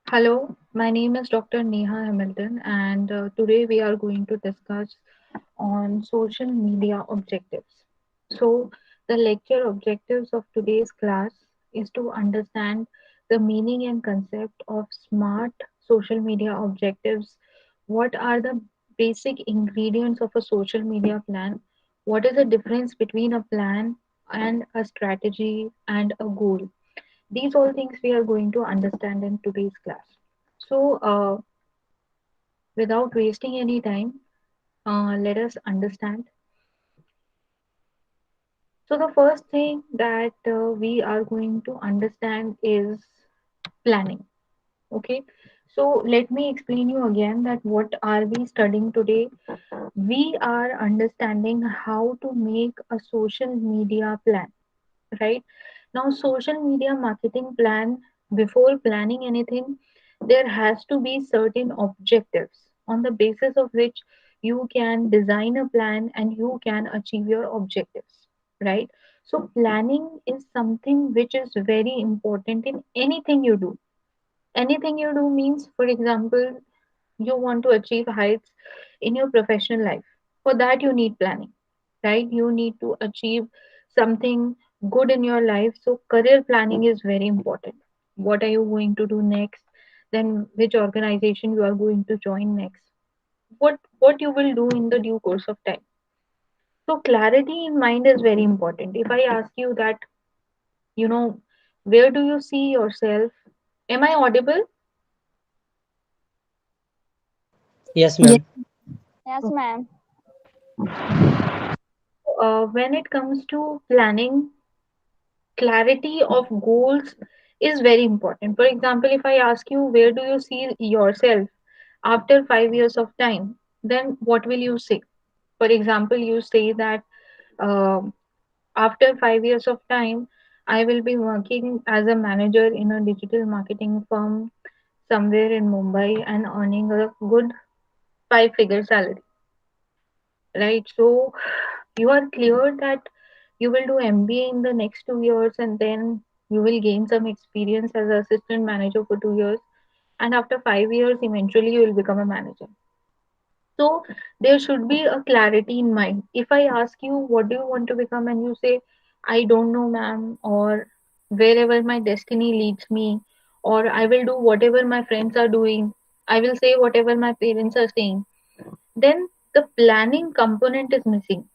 Hello, my name is Dr. Neha Hamilton, and today we are going to discuss on social media objectives. So, the lecture objectives of today's class is to understand the meaning and concept of smart social media objectives. What are the basic ingredients of a social media plan? What is the difference between a plan and a strategy and a goal? These all things we are going to understand in today's class. So, without wasting any time, let us understand. So, the first thing that we are going to understand is planning. Okay. So, let me explain you again that what are we studying today? We are understanding how to make a social media plan, right? Now, social media marketing plan, before planning anything, there has to be certain objectives on the basis of which you can design a plan and you can achieve your objectives, right? So, planning is something which is very important in anything you do. Anything you do means, for example, you want to achieve heights in your professional life. For that, you need planning, right? You need to achieve something good in your life. So, career planning is very important. What are you going to do next? Then, which organization you are going to join next? What you will do in the due course of time. So, clarity in mind is very important. If I ask you that, you know, where do you see yourself? Am I audible? Yes, Yes, ma'am. yes, ma'am. When it comes to planning, clarity of goals is very important. For example, if I ask you, where do you see yourself after 5 years of time, then what will you say? For example, you say that um after 5 years of time, I will be working as a manager in a digital marketing firm somewhere in Mumbai and earning a good five-figure salary, right? So you are clear that you will do MBA in the next 2 years and then you will gain some experience as an assistant manager for 2 years. And after 5 years, eventually you will become a manager. So there should be a clarity in mind. If I ask you, what do you want to become? And you say, I don't know, ma'am, or wherever my destiny leads me, or I will do whatever my friends are doing, I will say whatever my parents are saying, then the planning component is missing,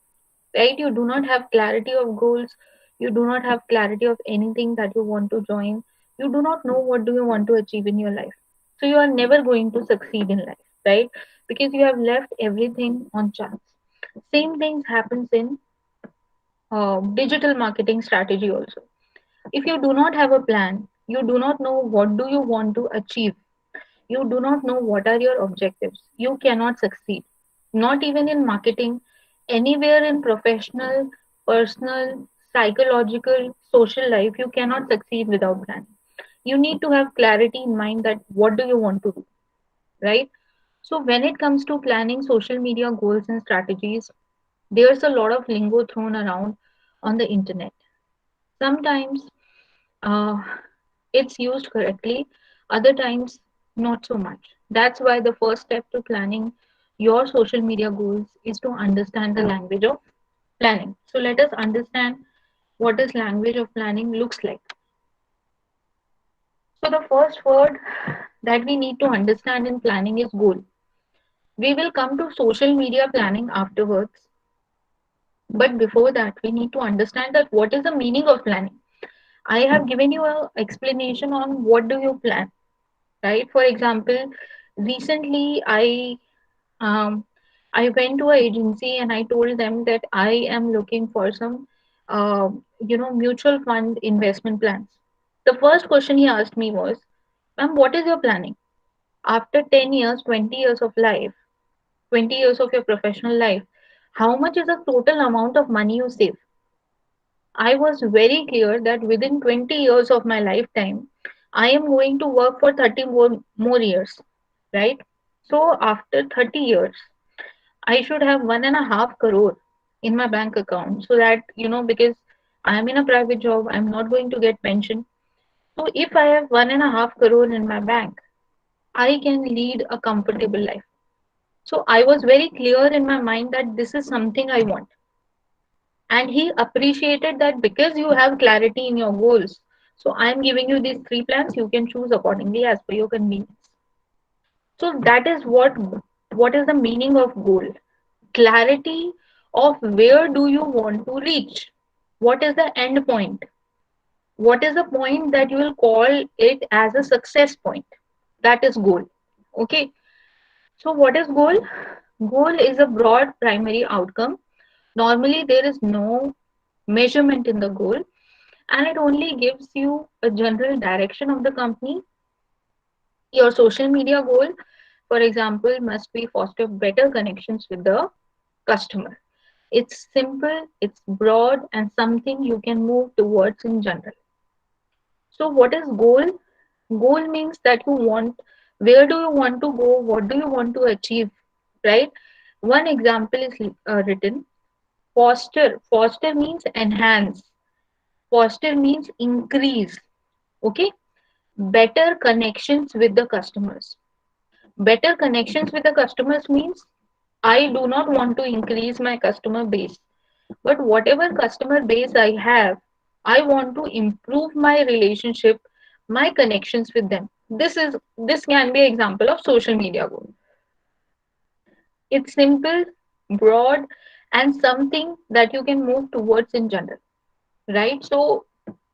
right? You do not have clarity of goals, you do not have clarity of anything that you want to join, you do not know what do you want to achieve in your life, so you are never going to succeed in life, right? Because you have left everything on chance. Same things happens in digital marketing strategy also. If you do not have a plan, you do not know what do you want to achieve, you do not know what are your objectives, you cannot succeed. Not even in marketing, anywhere in professional, personal, psychological, social life, you cannot succeed without planning. You need to have clarity in mind that what do you want to do, right? So when it comes to planning social media goals and strategies, there's a lot of lingo thrown around on the internet. Sometimes uh, it's used correctly, other times not so much. That's why the first step to planning your social media goals is to understand the language of planning. So let us understand what this language of planning looks like. So the first word that we need to understand in planning is goal. We will come to social media planning afterwards, but before that we need to understand that what is the meaning of planning. I have given you an explanation on what do you plan, right? For example, recently um, I went to an agency and I told them that I am looking for some mutual fund investment plans. The first question he asked me was, ma'am, what is your planning after 10 years, 20 years of life, 20 years of your professional life, how much is the total amount of money you save? I was very clear that within 20 years of my lifetime, I am going to work for 30 more years, right? So after 30 years, I should have 1.5 crore in my bank account so that, because I'm in a private job, I'm not going to get pension. So if I have 1.5 crore in my bank, I can lead a comfortable life. So I was very clear in my mind that this is something I want. And he appreciated that because you have clarity in your goals. So I'm giving you these three plans, you can choose accordingly as per your convenience. So that is what is the meaning of goal. Clarity of where do you want to reach? What is the end point? What is the point that you will call it as a success point? That is goal. Okay. So what is goal? Goal is a broad primary outcome. Normally there is no measurement in the goal, and it only gives you a general direction of the company. Your social media goal, for example, must be foster better connections with the customer. It's simple, it's broad, and something you can move towards in general. So, what is goal? Goal means that you want, where do you want to go? What do you want to achieve? Right? One example is written foster. Foster means enhance. Foster means increase. Okay? Better connections with the customers. Better connections with the customers means I do not want to increase my customer base, but whatever customer base I have, I want to improve my relationship, my connections with them. This can be an example of social media goal. It's simple, broad, and something that you can move towards in general, right? So,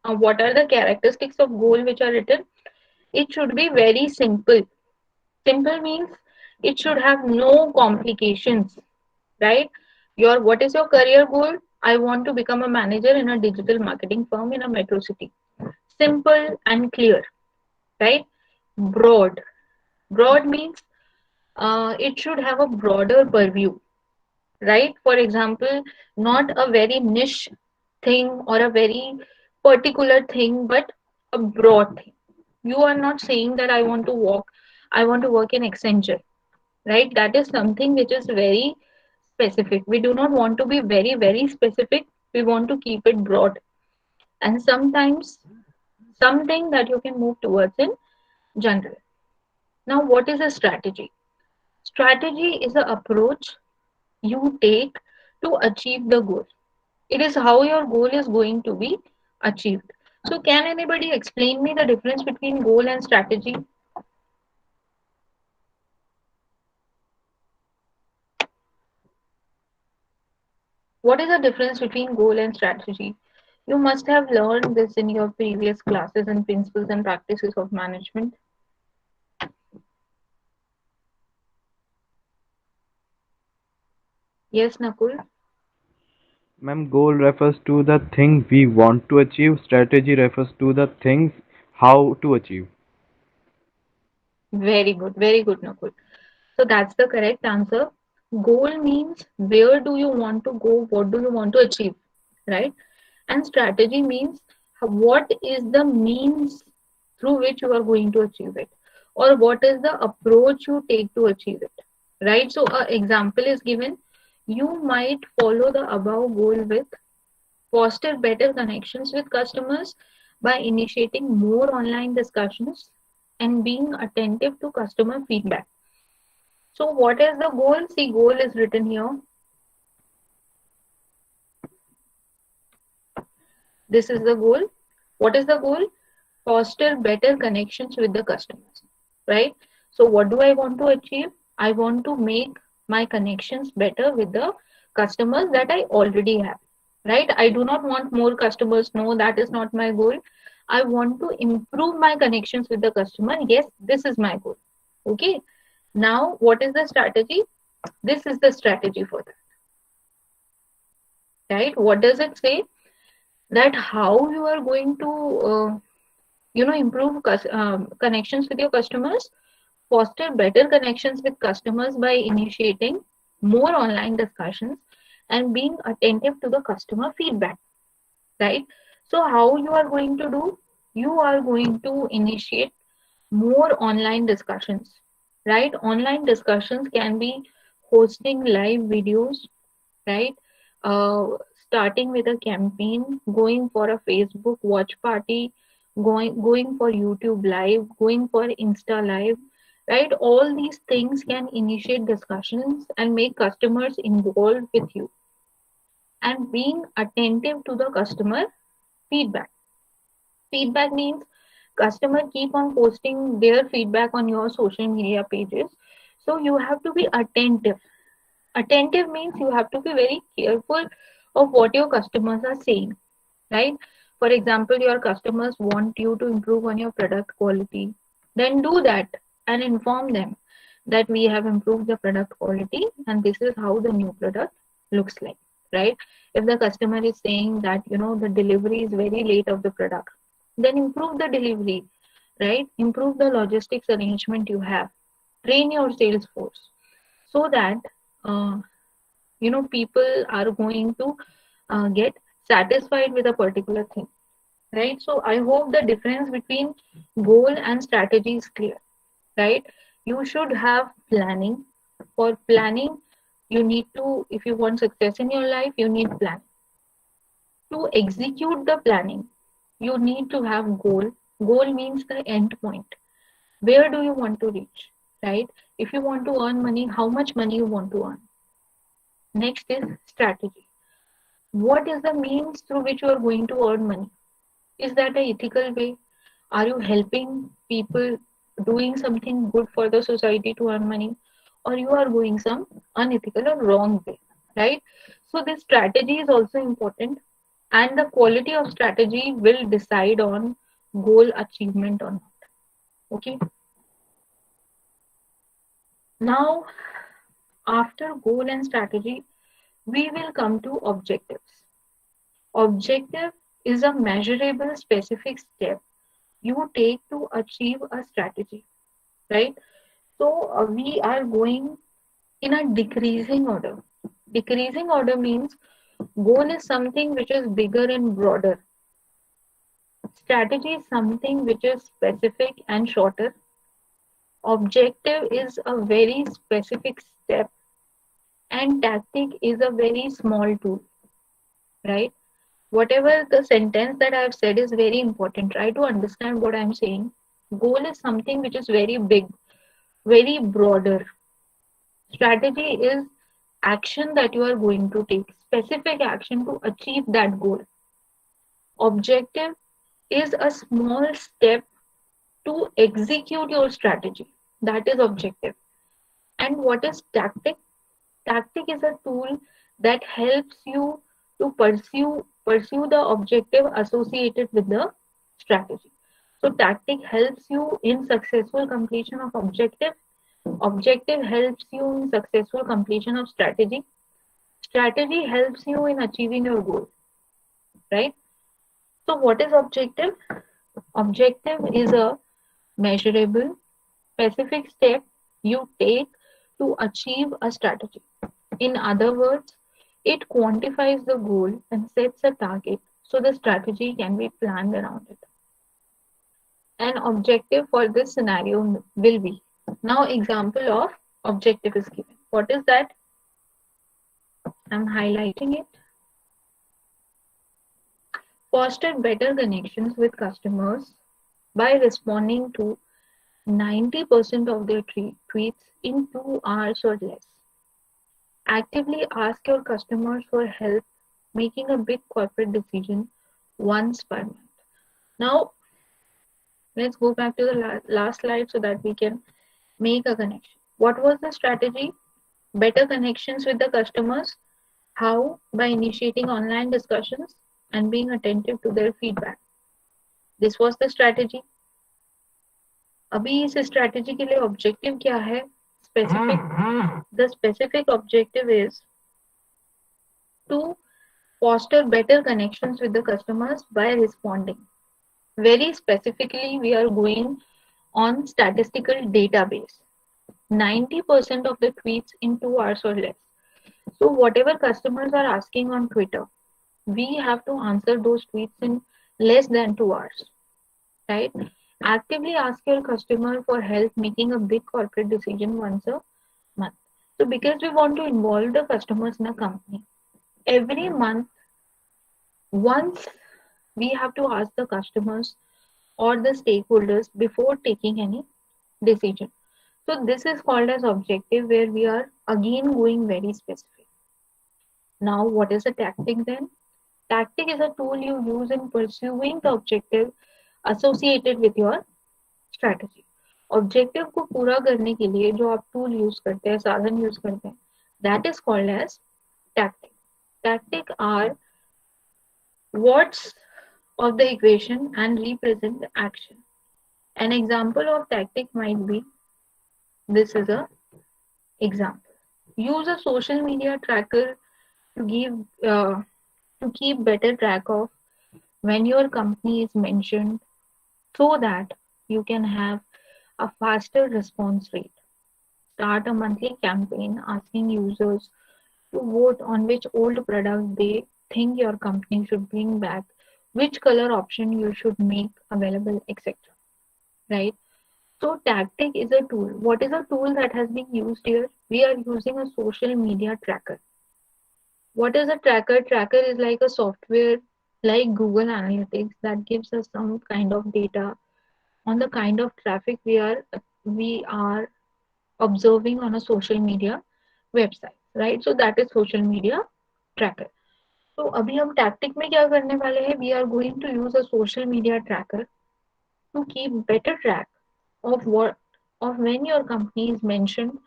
what are the characteristics of goal which are written? It should be very simple. Simple means it should have no complications, right? What is your career goal? I want to become a manager in a digital marketing firm in a metro city. Simple and clear, right? Broad. Broad means it should have a broader purview, right? For example, not a very niche thing or a very particular thing, but a broad thing. You are not saying that I want to work in Accenture, right? That is something which is very specific. We do not want to be very, very specific. We want to keep it broad. And sometimes something that you can move towards in general. Now, what is a strategy? Strategy is an approach you take to achieve the goal. It is how your goal is going to be achieved. So, can anybody explain me the difference between goal and strategy? What is the difference between goal and strategy? You must have learned this in your previous classes and principles and practices of management. Yes, Nakul? Ma'am, goal refers to the thing we want to achieve. Strategy refers to the things how to achieve. Very good, Nakul. So that's the correct answer. Goal means where do you want to go, what do you want to achieve, right? And strategy means what is the means through which you are going to achieve it, or what is the approach you take to achieve it, right? So, an example is given. You might follow the above goal with foster better connections with customers by initiating more online discussions and being attentive to customer feedback. So, what is the goal? See, goal is written here. This is the goal. What is the goal? Foster better connections with the customers, right? So, what do I want to achieve? I want to make my connections better with the customers that I already have, right? I do not want more customers. No, that is not my goal. I want to improve my connections with the customer. Yes, this is my goal. Okay. Now, what is the strategy? This is the strategy for that, right? What does it say? That how you are going to improve connections with your customers, foster better connections with customers by initiating more online discussions and being attentive to the customer feedback, right? So how you are going to do? You are going to initiate more online discussions, right? Online discussions can be hosting live videos, right? Uh, Starting with a campaign, going for a Facebook watch party, going for YouTube live, going for Insta live, right? All these things can initiate discussions and make customers involved with you, and being attentive to the customer feedback. Feedback means customer keep on posting their feedback on your social media pages, so you have to be attentive. Attentive means you have to be very careful of what your customers are saying, right? For example, your customers want you to improve on your product quality, then do that and inform them that we have improved the product quality and this is how the new product looks like, right? If the customer is saying that the delivery is very late of the product, then improve the delivery, right? Improve the logistics arrangement you have, train your sales force so that uh, people are going to get satisfied with a particular thing, right? So I hope the difference between goal and strategy is clear, right? You should have planning. For planning, you need to, if you want success in your life, you need plan. To execute the planning, you need to have goal. Goal means the end point. Where do you want to reach, right? If you want to earn money, how much money you want to earn? Next is strategy. What is the means through which you are going to earn money? Is that a ethical way? Are you helping people, doing something good for the society to earn money? Or you are going some unethical or wrong way, right? So this strategy is also important, and the quality of strategy will decide on goal achievement or not. Okay. Now, after goal and strategy, we will come to objectives. Objective is a measurable specific step you take to achieve a strategy, right? So we are going in a decreasing order. Decreasing order means goal is something which is bigger and broader. Strategy is something which is specific and shorter. Objective is a very specific step, and tactic is a very small tool, right? Whatever the sentence that I have said is very important. Try to understand what I'm saying. Goal is something which is very big, very broader. Strategy is action that you are going to take, specific action to achieve that goal. Objective is a small step to execute your strategy. That is objective. And what is tactic? Tactic is a tool that helps you to pursue the objective associated with the strategy. So tactic helps you in successful completion of objective. Objective helps you in successful completion of strategy. Strategy helps you in achieving your goal, right? So what is objective? Objective is a measurable, specific step you take to achieve a strategy. In other words, it quantifies the goal and sets a target so the strategy can be planned around it. An objective for this scenario will be, now example of objective is given. What is that? I'm highlighting it. Foster better connections with customers by responding to 90% of their tweets in 2 hours or less. Actively ask your customers for help making a big corporate decision once per month. Now, let's go back to the last slide so that we can make a connection. What was the strategy? Better connections with the customers. How? By initiating online discussions and being attentive to their feedback. This was the strategy. अभी इस strategy के लिए objective क्या है? The specific objective is to foster better connections with the customers by responding. Very specifically, we are going on statistical database. 90% of the tweets in 2 hours or less. So whatever customers are asking on Twitter, we have to answer those tweets in less than 2 hours, right? Actively ask your customer for help making a big corporate decision once a month. So because we want to involve the customers in a company, every month, once we have to ask the customers or the stakeholders before taking any decision. So this is called as objective, where we are again going very specific. Now, what is a tactic then? Tactic is a tool you use in pursuing the objective associated with your strategy. Objective को पूरा करने के लिए जो आप tool use करते हैं, साधन यूज करते हैं, that is called as tactic. Tactic are words of the equation and represent the action. An example of tactic might be, this is a example. Use a social media tracker to give to keep better track of when your company is mentioned, so that you can have a faster response rate. Start a monthly campaign asking users to vote on which old product they think your company should bring back, which color option you should make available, etc. Right? So, tactic is a tool. What is a tool that has been used here? We are using a social media tracker. What is a tracker? Tracker is like a software like Google Analytics that gives us some kind of data on the kind of traffic we are observing on a social media website, right? So that is social media tracker. तो अभी हम tactic में क्या करने वाले हैं? We are going to use a social media tracker to keep better track of what of when your company is mentioned,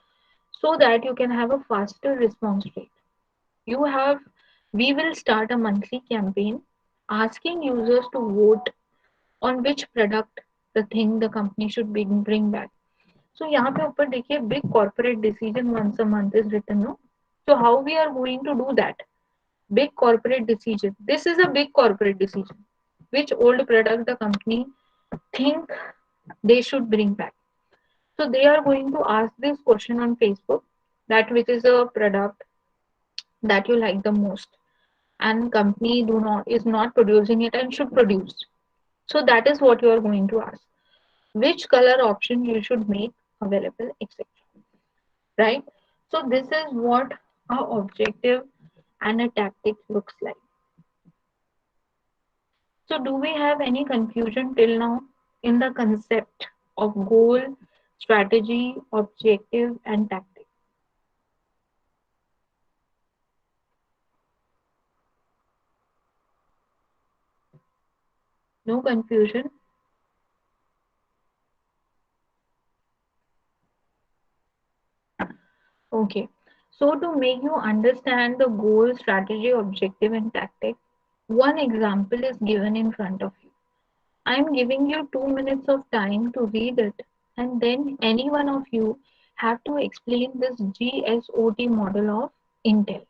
so that you can have a faster response rate. You have We will start a monthly campaign asking users to vote on which product the thing the company should bring back. So यहाँ पे ऊपर देखिए big corporate decision once a month is written, no? So how we are going to do that? Big corporate decision. This is a big corporate decision. Which old product the company think they should bring back? So they are going to ask this question on Facebook, that which is a product that you like the most, and company do not is not producing it and should produce. So that is what you are going to ask. Which color option you should make available, etc. Right? So this is what our objective and a tactic looks like. So do we have any confusion till now in the concept of goal, strategy, objective, and tactic? No confusion? Okay. So to make you understand the goal, strategy, objective, and tactic, one example is given in front of you. I am giving you 2 minutes of time to read it, and then any one of you have to explain this GSOT model of Intel.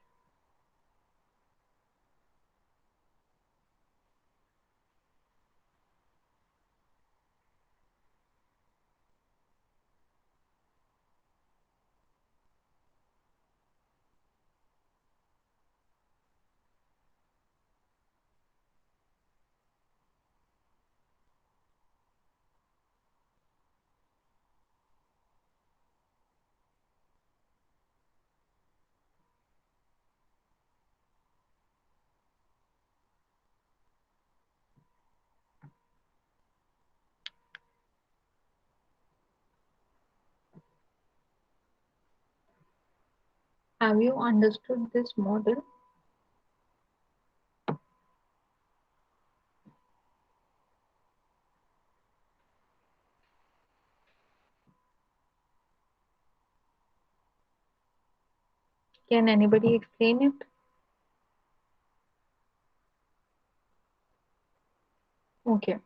Have you understood this model? Can anybody explain it? Okay.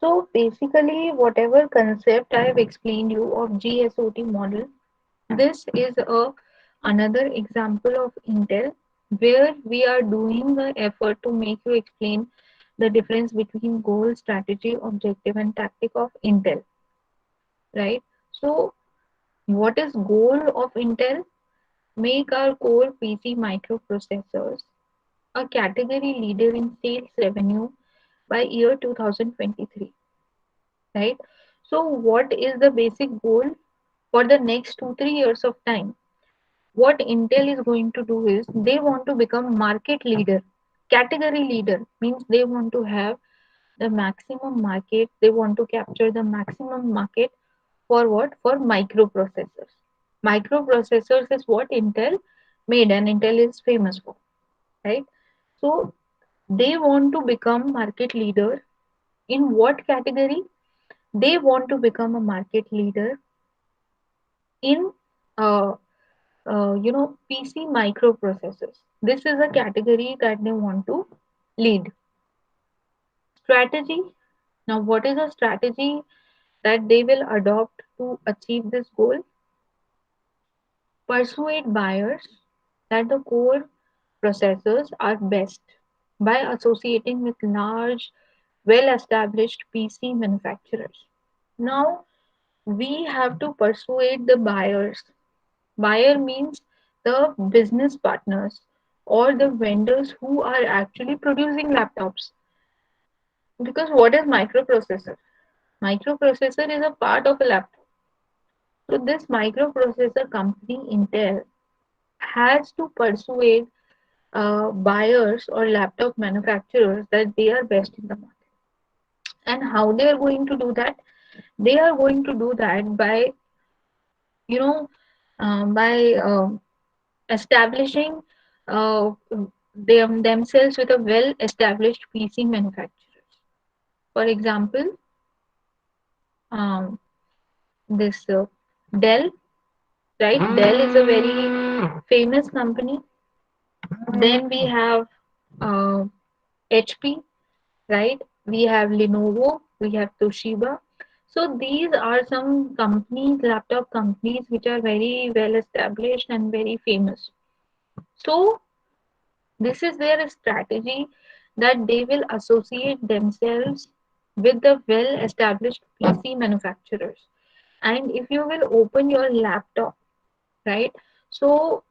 So basically, whatever concept I have explained you of GSOT model, this is a another example of Intel, where we are doing the effort to make you explain the difference between goal, strategy, objective, and tactic of Intel, right? So what is goal of Intel? Make our core PC microprocessors a category leader in sales revenue by year 2023, right? So what is the basic goal for the next 2 3 years of time? What Intel is going to do is they want to become market leader. Category leader means they want to have the maximum market, they want to capture the maximum market For what? For microprocessors. Microprocessors is what Intel made and Intel is famous for, right? So they want to become market leader in what category? They want to become a market leader in uh, PC microprocessors. This is a category that they want to lead. Strategy. Now, what is a strategy that they will adopt to achieve this goal? Persuade buyers that the core processors are best by associating with large, well established PC manufacturers. Now, we have to persuade the buyers. Buyer means the business partners or the vendors who are actually producing laptops. Because what is microprocessor? Microprocessor is a part of a laptop. So this microprocessor company Intel has to persuade buyers or laptop manufacturers that they are best in the market. And how they are going to do that? They are going to do that by you know by establishing uh, themselves with a well established PC manufacturers. For example, um, this Dell, right? Dell is a very famous company. Then we have uh, HP, right? We have Lenovo, we have Toshiba. So these are some companies, laptop companies, which are very well established and very famous. So this is their strategy that they will associate themselves with the well established PC manufacturers. And if you will open your laptop, right? So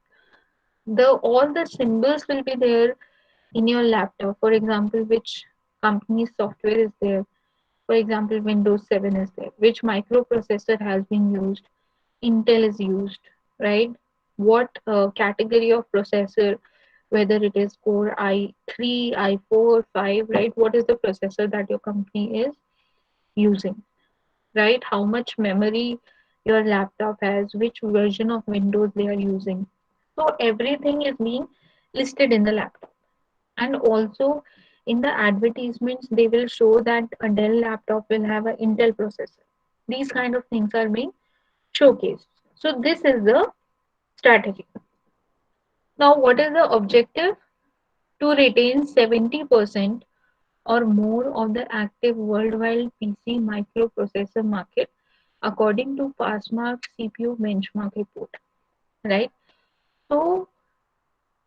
the all the symbols will be there in your laptop. For example, which company's software is there. For example, Windows 7 is there. Which microprocessor has been used? Intel is used, right? What category of processor, whether it is Core i3, i4, 5, right? What is the processor that your company is using, right? How much memory your laptop has, which version of Windows they are using. So everything is being listed in the laptop. And also in the advertisements, they will show that a Dell laptop will have an Intel processor. These kind of things are being showcased. So this is the strategy. Now, what is the objective? To retain 70% or more of the active worldwide PC microprocessor market, according to Fastmark CPU benchmark report. Right? So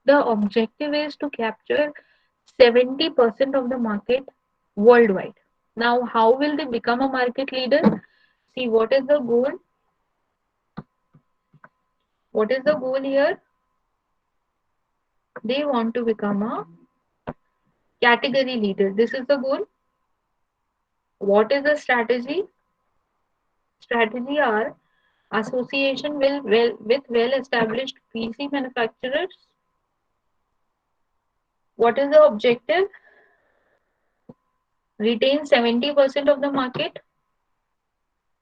the objective is to capture 70% of the market worldwide. Now, how will they become a market leader? See, what is the goal? What is the goal here? They want to become a category leader. This is the goal. What is the strategy? Strategy are association with well established PC manufacturers. What is the objective? Retain 70% of the market.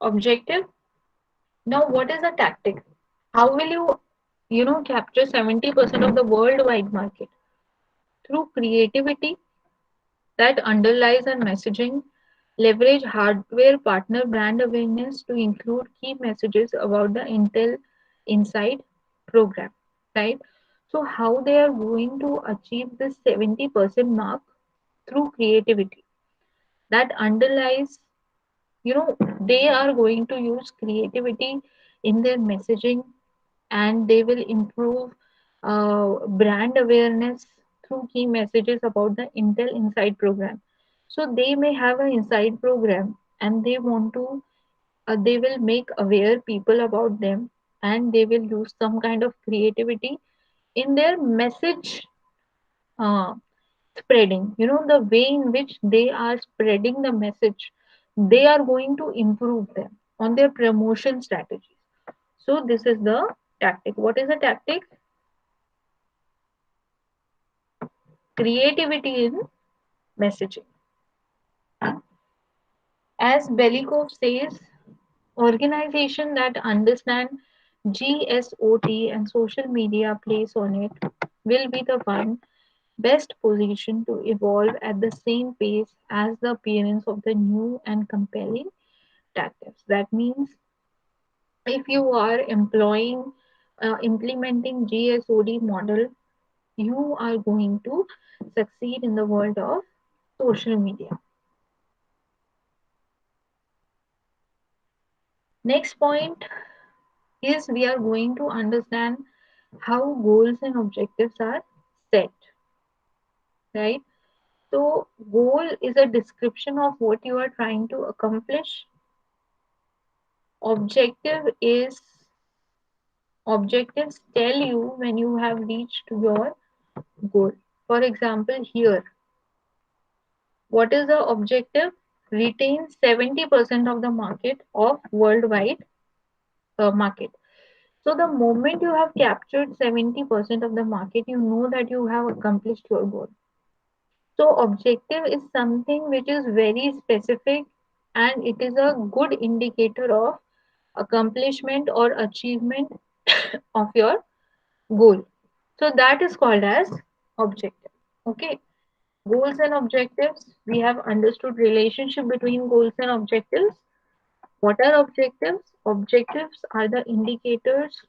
Objective. Now, what is the tactic? How will you capture 70% of the worldwide market? Through creativity that underlies our messaging, leverage hardware partner brand awareness to include key messages about the Intel Inside program, right? So, how they are going to achieve this 70% mark? Through creativity that underlies, they are going to use creativity in their messaging, and they will improve brand awareness through key messages about the Intel Inside program. So they may have an inside program and they will make aware people about them, and they will use some kind of creativity in their message uh, spreading. The way in which they are spreading the message, they are going to improve them on their promotion strategies. So this is the tactic. What is the tactic? Creativity in messaging. As Belikov says, Organization that understand GSOT and social media plays on it will be the one best positioned to evolve at the same pace as the appearance of the new and compelling tactics. That means if you are implementing GSOD model, you are going to succeed in the world of social media. Next point is we are going to understand how goals and objectives are set, right? So, goal is a description of what you are trying to accomplish. Objective is Objectives tell you when you have reached your goal. For example, here, what is the objective? Retain 70% of the market of worldwide market. So the moment you have captured 70% of the market, you know that you have accomplished your goal. So objective is something which is very specific and it is a good indicator of accomplishment or achievement of your goal. So that is called as objective. Okay. Goals and objectives. We have understood relationship between goals and objectives. What are objectives? Objectives are the indicators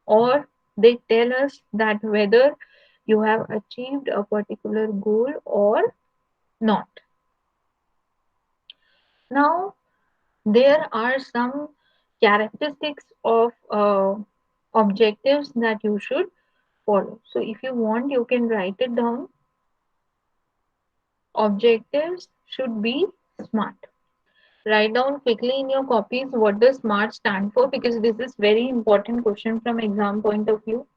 or they tell us that whether you have achieved a particular goal or not. Now, there are some characteristics of objectives that you should follow. So, if you want, you can write it down. Objectives should be SMART. Write down quickly in your copies what does SMART stand for because this is very important question from exam point of view.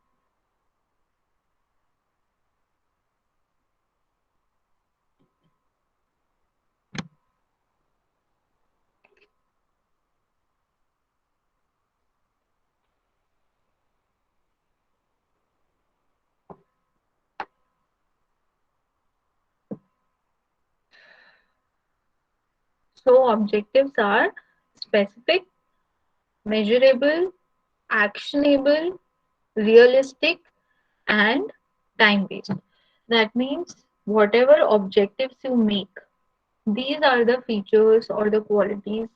So objectives are specific, measurable, actionable, realistic, and time based. That means whatever objectives you make, these are the features or the qualities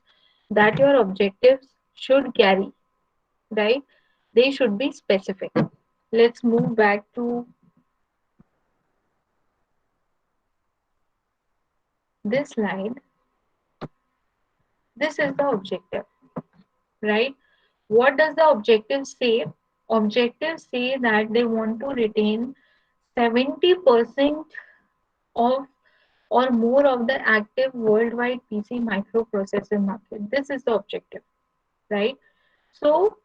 that your objectives should carry, right? They should be specific. Let's move back to this slide. This is the objective, right? What does the objective say? Objectives say that they want to retain 70% of or more of the active worldwide PC microprocessor market. This is the objective, right? So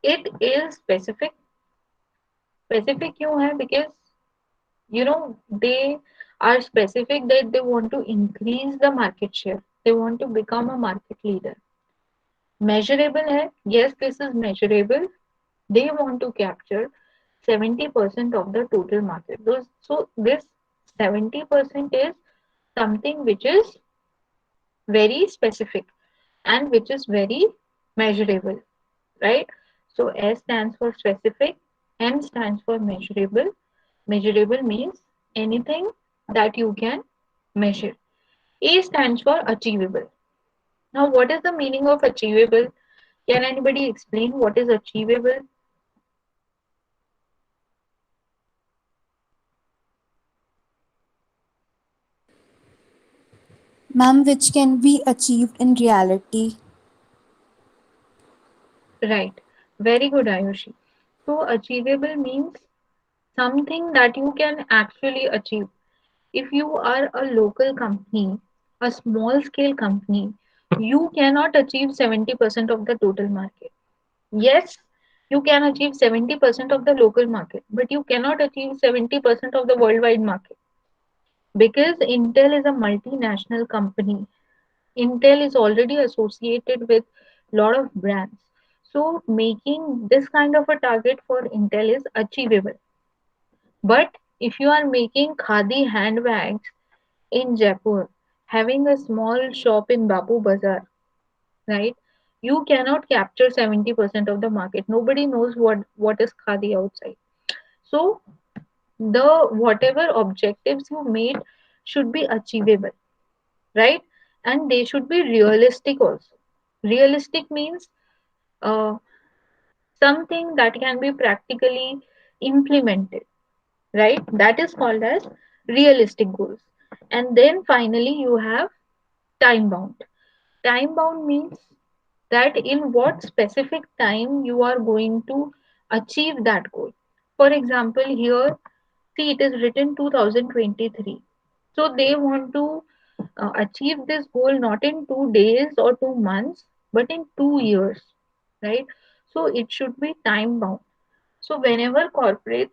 it is specific. Specific क्यों है? Because they are specific that they want to increase the market share. They want to become a market leader. Measurable है? Yes, this is measurable. They want to capture 70% of the total market. So this 70% is something which is very specific and which is very measurable, right? So S stands for specific, M stands for measurable. Measurable means anything that you can measure. A stands for achievable. Now, what is the meaning of achievable? Can anybody explain what is achievable? Ma'am, which can be achieved in reality. Right. Very good, Ayushi. So, achievable means something that you can actually achieve. If you are a local company, a small scale company, you cannot achieve 70% of the total market. Yes, you can achieve 70% of the local market, but you cannot achieve 70% of the worldwide market because Intel is a multinational company. Intel is already associated with a lot of brands. So making this kind of a target for Intel is achievable. But if you are making khadi handbags in Jaipur, having a small shop in Bapu Bazaar, right? You cannot capture 70% of the market. Nobody knows what is khadi outside. So the whatever objectives you made should be achievable, right? And they should be realistic also. Realistic means uh, something that can be practically implemented, right? That is called as realistic goals. And then finally you have time bound. Time bound means that in what specific time you are going to achieve that goal. For example, here, see, it is written 2023. So they want to achieve this goal not in 2 days or 2 months, but in 2 years, right? So it should be time bound. So whenever corporates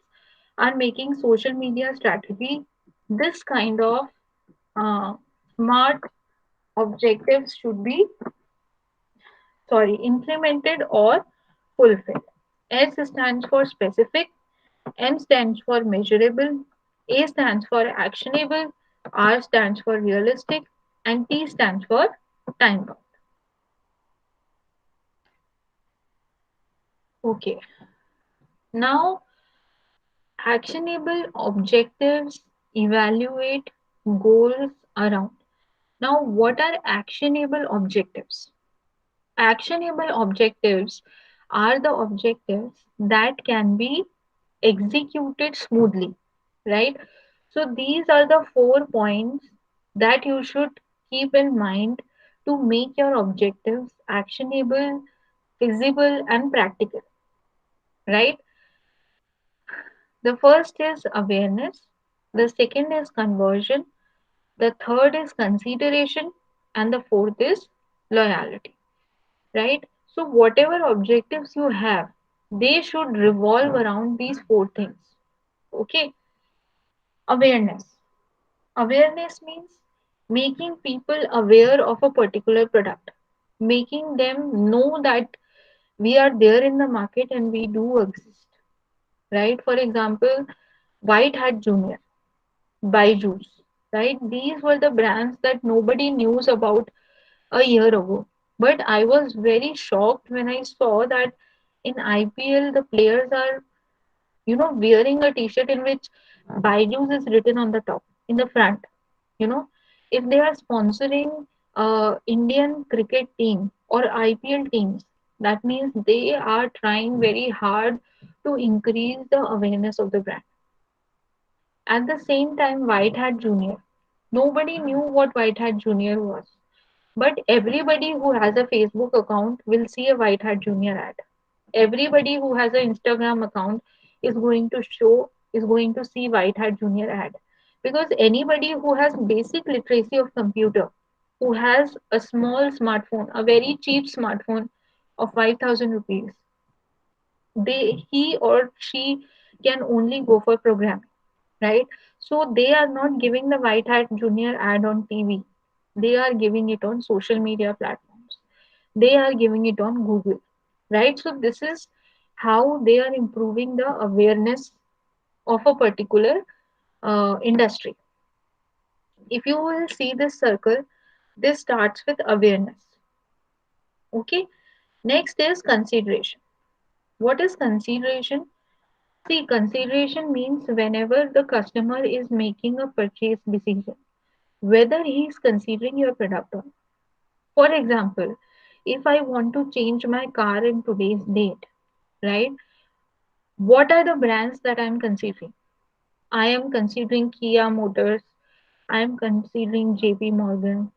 are making social media strategy, this kind of uh, smart objectives should be, sorry, implemented or fulfilled. S stands for specific, M stands for measurable, A stands for actionable, R stands for realistic, and T stands for time bound. Okay, now actionable objectives evaluate goals around. Now, what are actionable objectives? Actionable objectives are the objectives that can be executed smoothly, right? So, these are the 4 points that you should keep in mind to make your objectives actionable, feasible, and practical, right? The first is awareness, the second is conversion, the third is consideration, and the fourth is loyalty, right? So, whatever objectives you have, they should revolve around these four things. Okay, awareness. Awareness means making people aware of a particular product, making them know that we are there in the market and we do exist, right? For example, White Hat Junior, Byju's, right? These were the brands that nobody knew about a year ago. But I was very shocked when I saw that in IPL the players are, wearing a t-shirt in which Byju's is written on the top, in the front. You know, if they are sponsoring Indian cricket team or IPL teams, that means they are trying very hard to increase the awareness of the brand. At the same time, White Hat Junior. Nobody knew what White Hat Junior was. But everybody who has a Facebook account will see a White Hat Junior ad. Everybody who has an Instagram account is going to see White Hat Junior ad. Because anybody who has basic literacy of computer, who has a small smartphone, a very cheap smartphone of 5,000 rupees, he or she can only go for programming, right? So they are not giving the White Hat Junior ad on TV. They are giving it on social media platforms. They are giving it on Google, right? So this is how they are improving the awareness of a particular industry. If you will see this circle, this starts with awareness. Okay. Next is consideration. What is consideration? See, consideration means whenever the customer is making a purchase decision, whether he is considering your product or not. For example, if I want to change my car in today's date, right? What are the brands that I'm considering? I am considering Kia Motors, I am considering JP Morgan,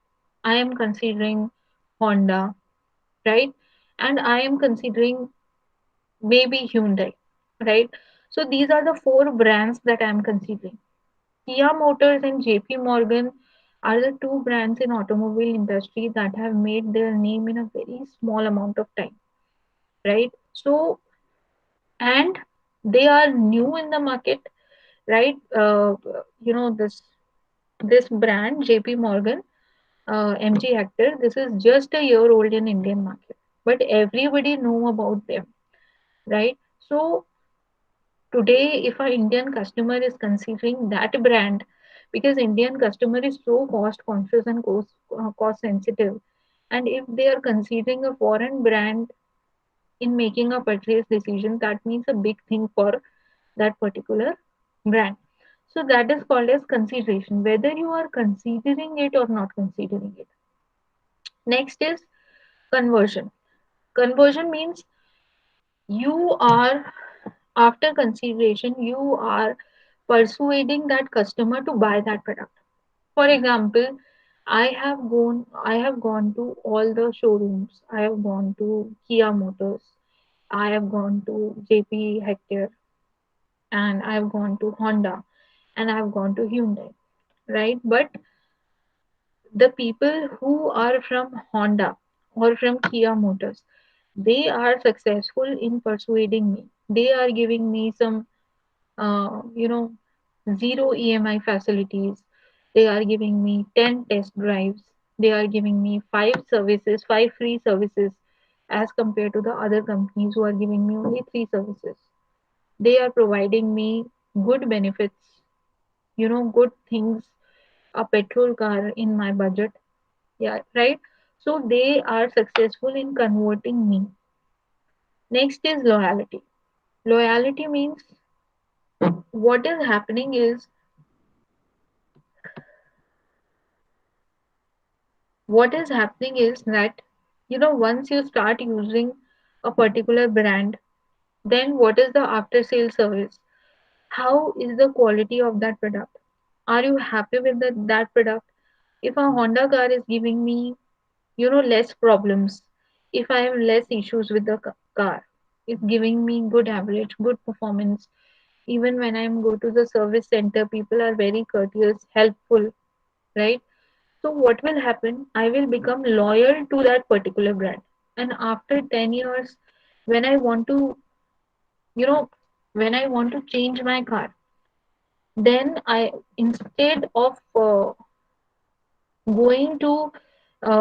I am considering Honda, right? And I am considering maybe Hyundai, right? So these are the four brands that I'm considering. Kia Motors and JP Morgan are the two brands in automobile industry that have made their name in a very small amount of time, right? So, and they are new in the market, right? This brand JP Morgan, MG Hector, this is just a year old in Indian market, but everybody know about them, right? So today, if our Indian customer is considering that brand, because Indian customer is so cost conscious and cost sensitive, And if they are considering a foreign brand in making a purchase decision, that means a big thing for that particular brand. So that is called as consideration, whether you are considering it or not considering it. Next is conversion. Conversion means you are, after consideration, you are persuading that customer to buy that product. For example, I have gone to all the showrooms. I have gone to Kia Motors. I have gone to JP Hector, and I have gone to Honda, and I have gone to Hyundai, right? But the people who are from Honda or from Kia Motors, they are successful in persuading me. They are giving me some, uh, you know, zero EMI facilities. They are giving me 10 test drives. They are giving me five services, five free services, as compared to the other companies who are giving me only three services. They are providing me good benefits, good things, a petrol car in my budget. Yeah, right. So they are successful in converting me. Next is loyalty. Loyalty means what is happening is what is happening is that once you start using a particular brand, then what is the after sale service? How is the quality of that product? Are you happy with that product? If a Honda car is giving me less problems, if I have less issues with the car, it's giving me good average, good performance. Even when I go to the service center, people are very courteous, helpful, right? So what will happen? I will become loyal to that particular brand. And after 10 years, when I want to, you know, when I want to change my car, then instead of going to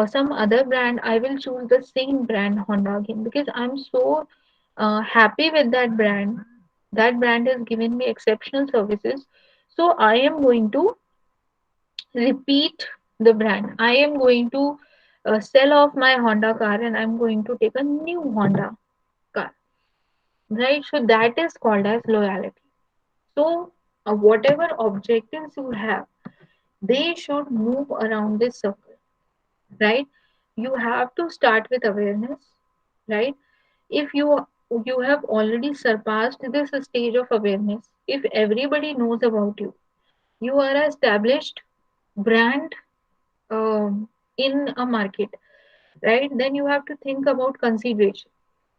some other brand, I will choose the same brand Honda again, because I'm so happy with that brand. That brand has given me exceptional services. So I am going to repeat the brand. I am going to sell off my Honda car and I'm going to take a new Honda car. Right? So that is called as loyalty. So whatever objectives you have, they should move around this circle. Right? You have to start with awareness. Right? If you have already surpassed this stage of awareness, if everybody knows about you, you are a established brand in a market, right? Then you have to think about consideration.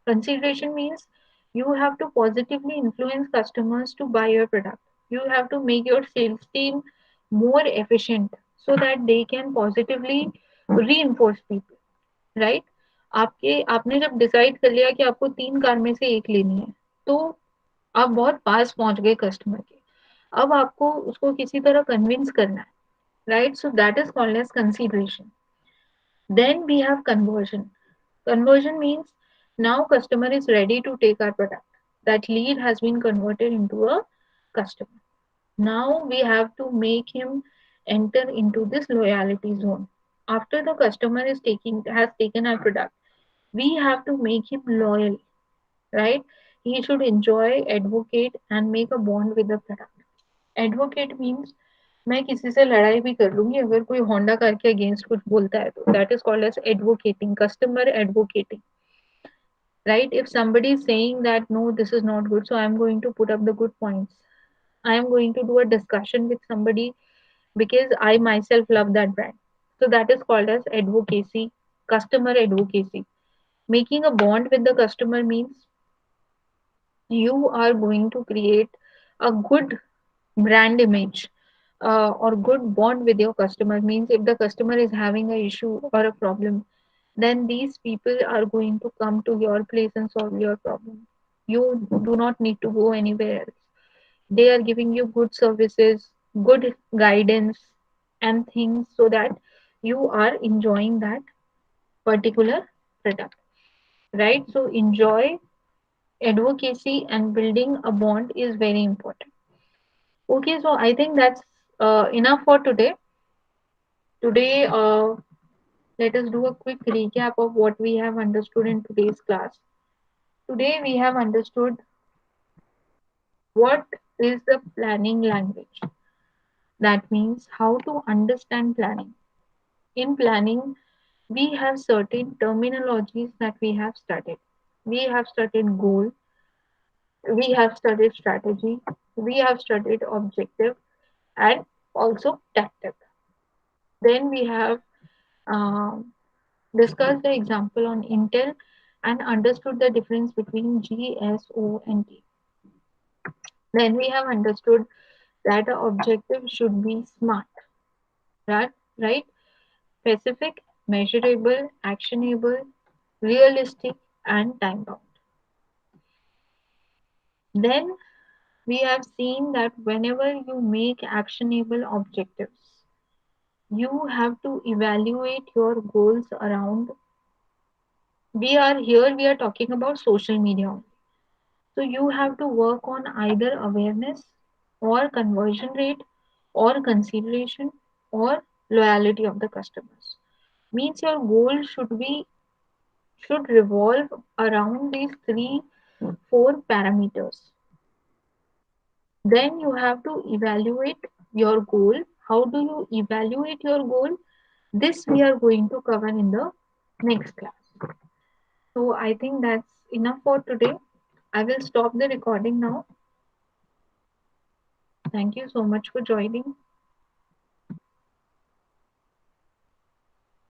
Consideration means you have to positively influence customers to buy your product. You have to make your sales team more efficient so that they can positively reinforce people, right? आपने जब decide कर लिया कि आपको 3 car में से एक लेनी है, तो आप बहुत पास पहुंच गए कस्टमर के. अब आपको उसको किसी तरह कन्विंस करना है, right? So that is called as consideration. Then we have conversion. Conversion means now customer is ready to take our product. That lead has been converted into a customer. Now we have to make him enter into this loyalty zone. After the customer has taken our product, we have to make him loyal, right? He should enjoy, advocate, and make a bond with the product. Advocate means मैं किसी से लड़ाई भी कर लूंगी अगर कोई Honda car के अगेंस्ट कुछ बोलता है, तो that is called as advocating, customer advocating, right? If somebody is saying that no, this is not good, so I am going to put up the good points. I am going to do a discussion with somebody because I myself love that brand. So that is called as advocacy, customer advocacy. Making a bond with the customer means you are going to create a good brand image, or good bond with your customer. Means if the customer is having a issue or a problem, then these people are going to come to your place and solve your problem. You do not need to go anywhere else. They are giving you good services, good guidance, and things, so that you are enjoying that particular product, right? So enjoy, advocacy, and building a bond is very important. Okay, so I think that's enough for today. Today, Let us do a quick recap of what we have understood in today's class. Today we have understood what is the planning language. That means how to understand planning. In planning, we have certain terminologies that we have studied. We have studied goal, we have studied strategy, we have studied objective, and also tactic. Then we have um, discussed the example on Intel and understood the difference between G, S, O, and T. Then we have understood that the objective should be SMART, right? Right? Specific, measurable, actionable, realistic, and time bound. Then we have seen that whenever you make actionable objectives, you have to evaluate your goals around. We are talking about social media only. So you have to work on either awareness or conversion rate or consideration or loyalty of the customers. Means your goal should revolve around these three, four parameters. Then you have to evaluate your goal. How do you evaluate your goal? This we are going to cover in the next class. So I think that's enough for today. I will stop the recording now. Thank you so much for joining.